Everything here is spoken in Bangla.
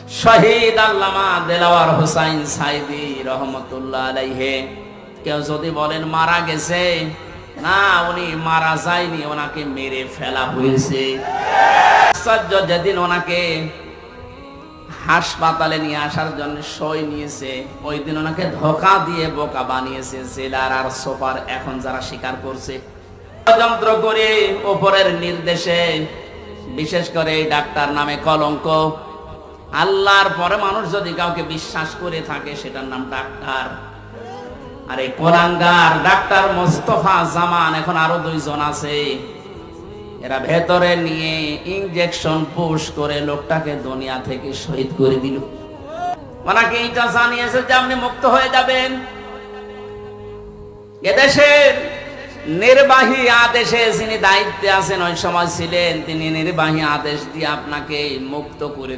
শহীদ আল্লামা দেলাওয়ার হোসাইন সাইদি রহমতুল্লাহ আলাইহি। কেউ যদি বলেন মারা গেছে, না, উনি মারা যায়নি, ওনাকে মেরে ফেলা হয়েছে। আশ্চর্য, যেদিন ওনাকে হাসপাতালে নিয়ে আসার জন্য সই নিয়েছে, ওই দিন ওনাকে ধোঁকা দিয়ে বোকা বানিয়েছে জেলার আর সোপার। এখন যারা স্বীকার করছে ষড়যন্ত্র করে উপরের নির্দেশে, বিশেষ করে এই ডাক্তার নামে কলঙ্ক। আল্লাহর পরে মানুষ যদি কাউকে বিশ্বাস করে থাকে সেটার নাম ডাক্তার। আর এই কোলাঙ্গার ডাক্তার মোস্তফা জামান, এখন আরো 2 জন আছে, এরা ভেতরে নিয়ে ইনজেকশন পুশ করে লোকটাকে দুনিয়া থেকে শহীদ করে দিল। ওনাকে এটা জানিয়েছে যে আপনি মুক্ত হয়ে যাবেন। এদেশের নির্বাহী আদেশে যিনি দায়িত্বে আছেন, ওই সময় ছিলেন, তিনি নির্বাহী আদেশ দিয়ে আপনাকে মুক্ত করে